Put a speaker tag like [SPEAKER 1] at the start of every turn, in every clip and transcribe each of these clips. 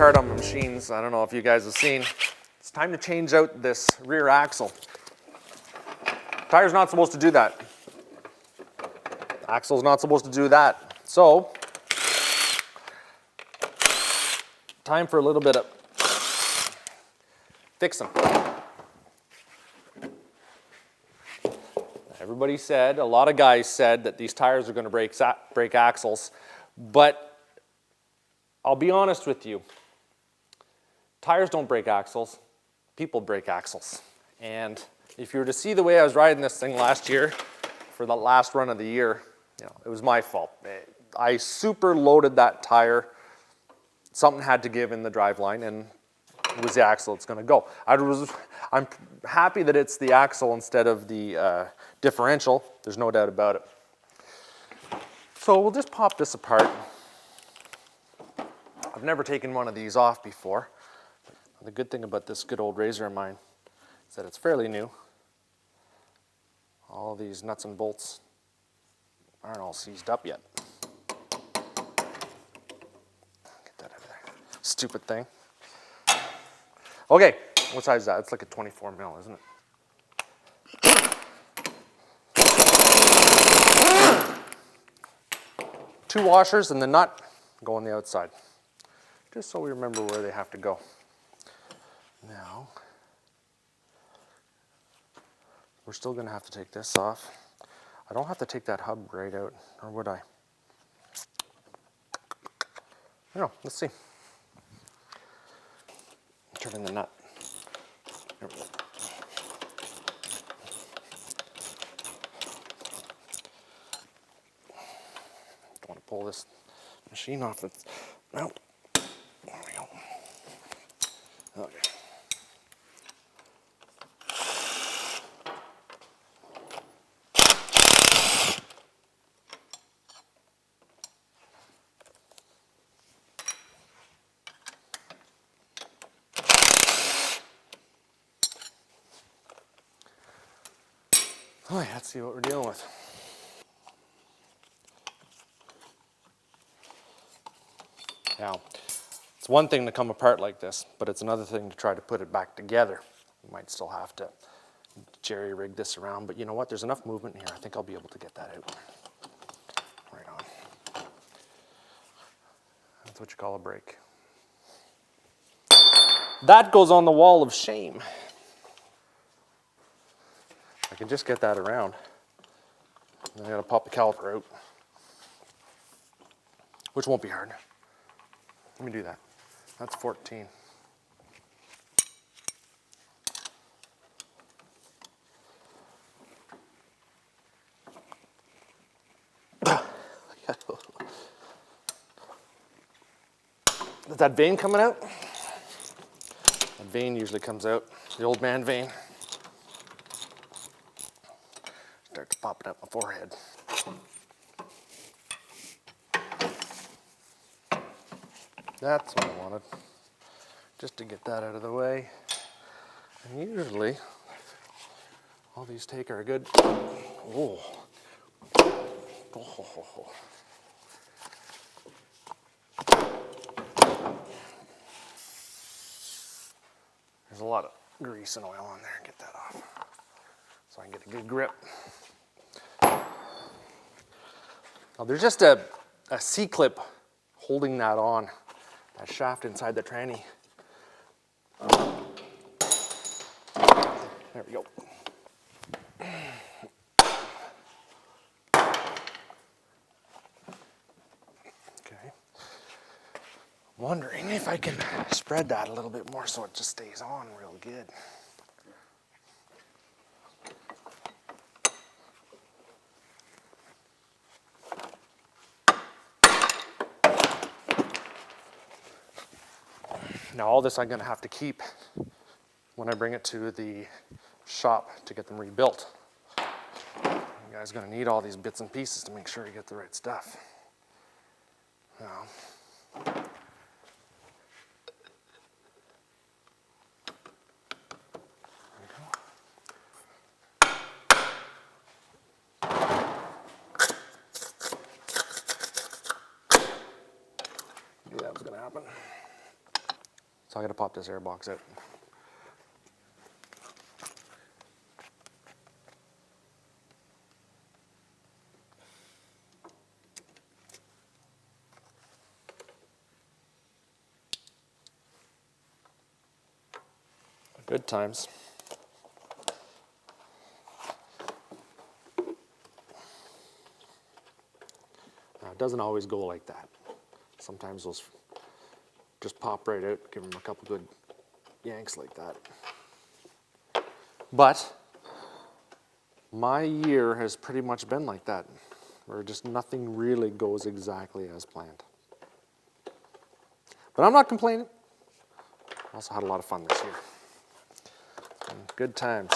[SPEAKER 1] hard on machines. I don't know if you guys have seen. It's time to change out this rear axle. Tire's not supposed to do that. Axle's not supposed to do that. So, time for a little bit of fixing. Everybody said, a lot of guys said that these tires are going to break axles, but I'll be honest with you. Tires don't break axles, people break axles. And if you were to see the way I was riding this thing last year, for the last run of the year, you know, it was my fault. I super loaded that tire. Something had to give in the driveline, and it was the axle that's going to go. I'm happy that it's the axle instead of the differential. There's no doubt about it. So we'll just pop this apart. I've never taken one of these off before. The good thing about this good old RZR of mine is that it's fairly new. All these nuts and bolts aren't all seized up yet. Get that out of there. Stupid thing. Okay, what size is that? It's like a 24 mil, isn't it? 2 washers and the nut go on the outside. Just so we remember where they have to go. Now, we're still going to have to take this off. I don't have to take that hub right out, or would I? I don't know, let's see. Turn in the nut. There we go. Don't want to pull this machine off. No. There we go. Okay. All right, let's see what we're dealing with. Now, it's one thing to come apart like this, but it's another thing to try to put it back together. You might still have to jerry rig this around, but you know what? There's enough movement here. I think I'll be able to get that out. Right on. That's what you call a break. That goes on the wall of shame. I can just get that around. Then I gotta pop the caliper out, which won't be hard. Let me do that. That's 14. Is that vein coming out? That vein usually comes out, the old man vein. Starts popping up my forehead. That's what I wanted, just to get that out of the way. And usually, all these take are good. Oh. Oh. There's a lot of grease and oil on there. Get that off so I can get a good grip. Now there's just a C-clip holding that on, that shaft inside the tranny. There we go. Okay. I'm wondering if I can spread that a little bit more so it just stays on real good. Now all this I'm going to have to keep when I bring it to the shop to get them rebuilt. You guys are going to need all these bits and pieces to make sure you get the right stuff. Now, knew that was going to happen. So I gotta pop this air box out. Good times. Now, it doesn't always go like that. Sometimes those just pop right out, give them a couple good yanks like that. But my year has pretty much been like that, where just nothing really goes exactly as planned. But I'm not complaining. I also had a lot of fun this year. And good times.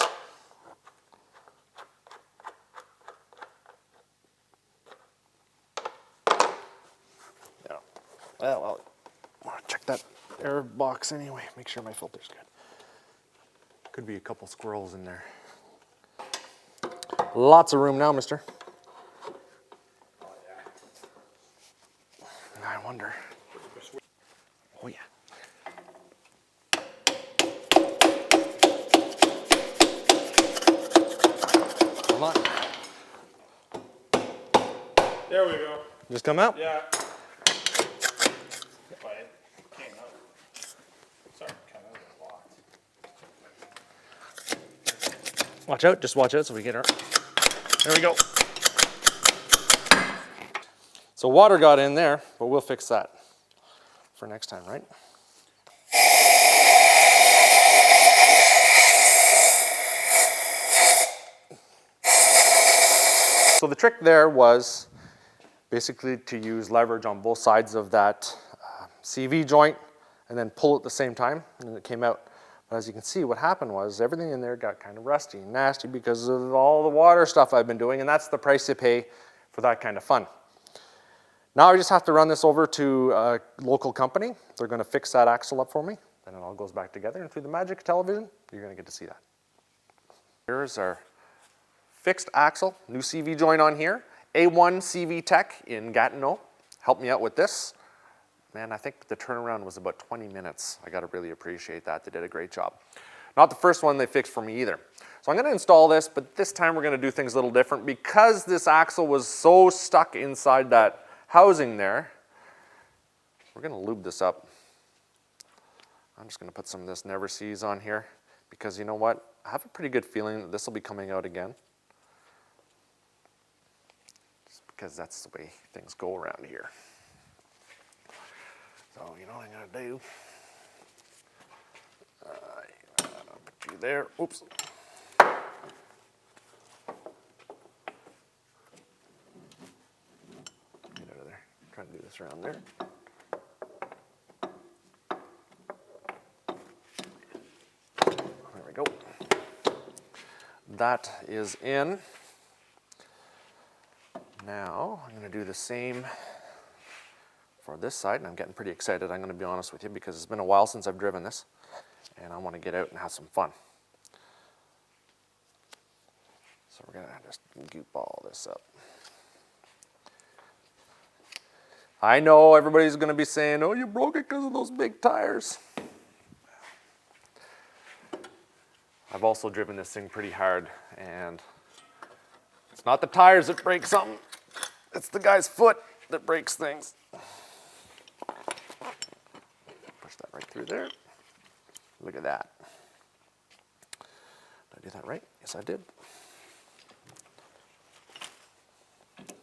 [SPEAKER 1] Yeah. Well, I want to check that air box anyway. Make sure my filter's good. Could be a couple squirrels in there. Lots of room now, mister.
[SPEAKER 2] Oh, yeah.
[SPEAKER 1] I wonder. Oh, yeah. Hold on.
[SPEAKER 2] There we go.
[SPEAKER 1] Just come out?
[SPEAKER 2] Yeah. But it came out. Sorry, kind of locked.
[SPEAKER 1] Watch out, just watch out so we get our. There we go. So water got in there, but we'll fix that for next time, right? So the trick there was basically to use leverage on both sides of that CV joint and then pull at the same time, and it came out. But as you can see, what happened was everything in there got kind of rusty and nasty because of all the water stuff I've been doing, and that's the price you pay for that kind of fun. Now I just have to run this over to a local company. They're going to fix that axle up for me. Then it all goes back together, and through the magic of television, you're going to get to see that. Here's our fixed axle, new CV joint on here. A1 CV Tech in Gatineau helped me out with this. Man, I think the turnaround was about 20 minutes. I got to really appreciate that. They did a great job. Not the first one they fixed for me either. So I'm going to install this, but this time we're going to do things a little different. Because this axle was so stuck inside that housing there, we're going to lube this up. I'm just going to put some of this Never Seas on here because you know what? I have a pretty good feeling that this will be coming out again. Just because that's the way things go around here. So you know what I'm going to do? Put you there. Oops. Get out of there. Try to do this around there. There we go. That is in. Now I'm going to do the same for this side, and I'm getting pretty excited, I'm going to be honest with you, because it's been a while since I've driven this, and I want to get out and have some fun. So we're going to just goop all this up. I know everybody's going to be saying, oh, you broke it because of those big tires. I've also driven this thing pretty hard, and it's not the tires that break something, it's the guy's foot that breaks things. Push that right through there. Look at that. Did I do that right? Yes, I did. Put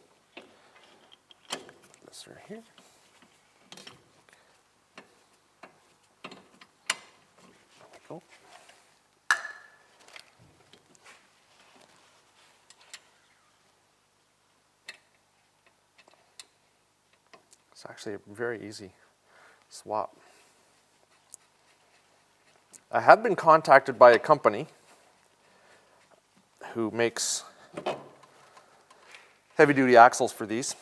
[SPEAKER 1] this through here. There we go. It's actually a very easy swap. I have been contacted by a company who makes heavy-duty axles for these,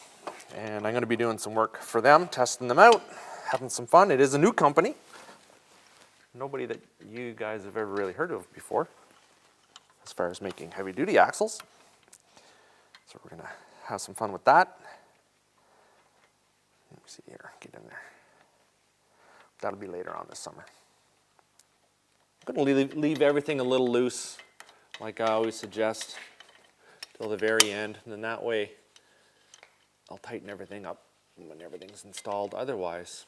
[SPEAKER 1] and I'm going to be doing some work for them, testing them out, having some fun. It is a new company. Nobody that you guys have ever really heard of before as far as making heavy-duty axles. So we're going to have some fun with that. Let me see here, get in there. That'll be later on this summer. I'm going to leave everything a little loose, like I always suggest, till the very end. And then that way, I'll tighten everything up when everything's installed. Otherwise,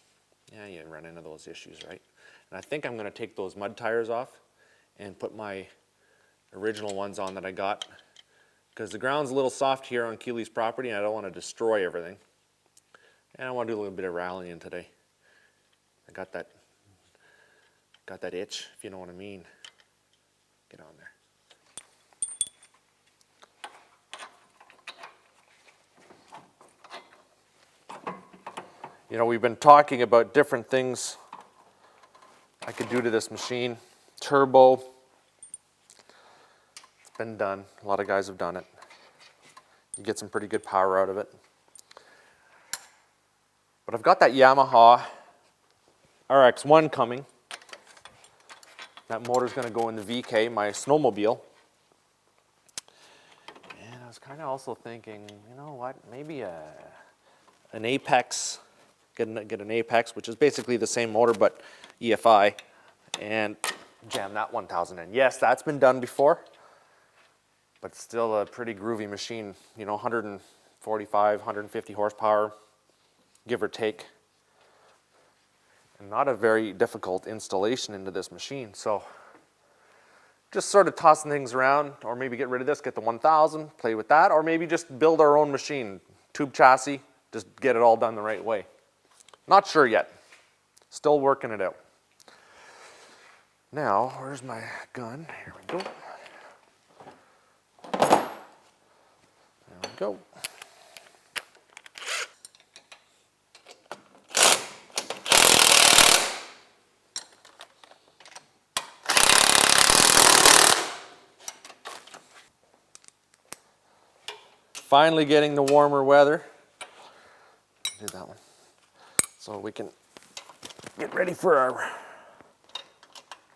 [SPEAKER 1] yeah, you run into those issues, right? And I think I'm going to take those mud tires off and put my original ones on that I got, because the ground's a little soft here on Keeley's property and I don't want to destroy everything. And I want to do a little bit of rallying today. I got that itch, if you know what I mean. Get on there. You know, we've been talking about different things I could do to this machine. Turbo. It's been done. A lot of guys have done it. You get some pretty good power out of it. But I've got that Yamaha RX1 coming. That motor's going to go in the VK, my snowmobile. And I was kind of also thinking, you know what, maybe an Apex, get an Apex, which is basically the same motor but EFI, and jam that 1000 in. Yes, that's been done before, but still a pretty groovy machine. You know, 145, 150 horsepower, give or take. And not a very difficult installation into this machine. So just sort of tossing things around, or maybe get rid of this, get the 1000, play with that, or maybe just build our own machine, tube chassis, just get it all done the right way. Not sure yet. Still working it out. Now, where's my gun? Here we go. There we go. Finally getting the warmer weather. Do that one. So we can get ready for our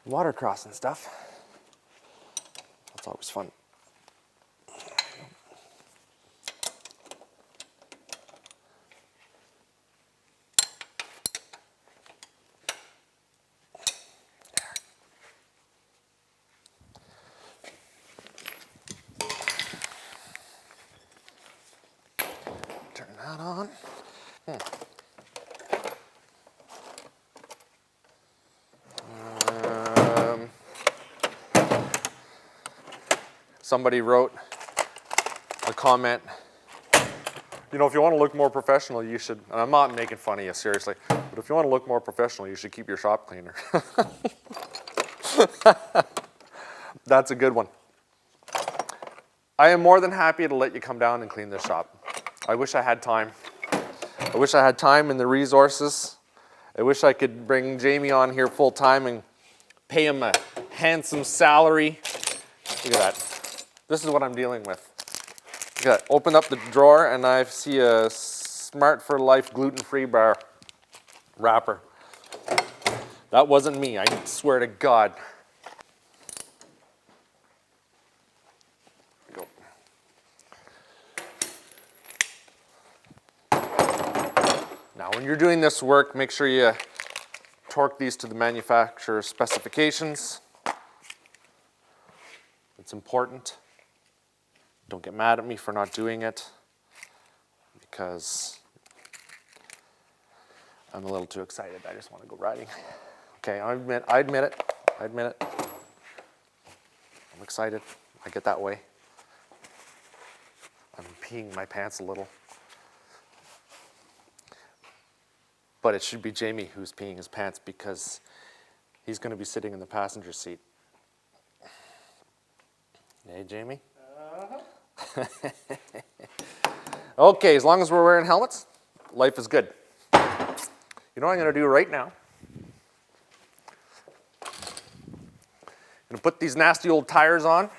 [SPEAKER 1] water crossing stuff. That's always fun. Turn that on. Somebody wrote a comment, you know, if you want to look more professional, you should, and I'm not making fun of you, seriously, but if you want to look more professional, you should keep your shop cleaner. That's a good one. I am more than happy to let you come down and clean this shop. I wish I had time. I wish I had time and the resources. I wish I could bring Jamie on here full time and pay him a handsome salary. Look at that. This is what I'm dealing with. Look at that. Open up the drawer and I see a Smart for Life gluten-free bar wrapper. That wasn't me, I swear to God. Go. Now when you're doing this work, make sure you torque these to the manufacturer's specifications. It's important. Don't get mad at me for not doing it, because I'm a little too excited. I just want to go riding. Okay, I admit it. I'm excited. I get that way. I'm peeing my pants a little. But it should be Jamie who's peeing his pants, because he's going to be sitting in the passenger seat. Hey, Jamie? Okay, as long as we're wearing helmets, life is good. You know what I'm going to do right now? I'm going to put these nasty old tires on.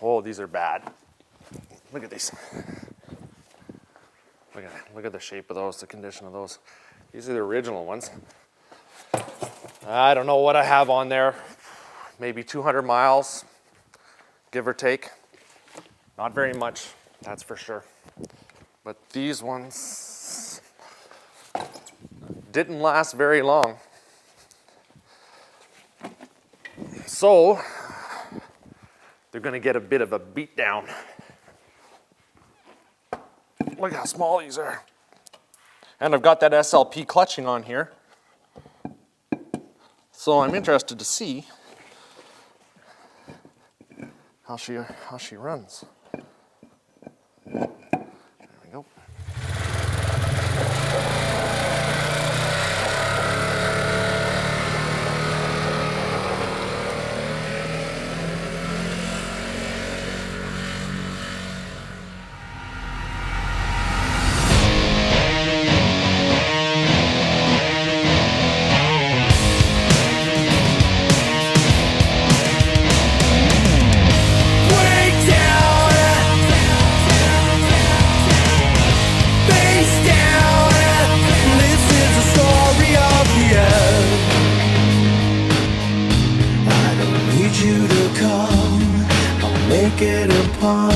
[SPEAKER 1] Oh, these are bad. Look at these. Look at the shape of those, the condition of those. These are the original ones. I don't know what I have on there. Maybe 200 miles, give or take. Not very much, that's for sure. But these ones didn't last very long. So they're gonna get a bit of a beat down. Look how small these are. And I've got that SLP clutching on here. So I'm interested to see how she runs. There we go.
[SPEAKER 3] You to come, I'll make it a point.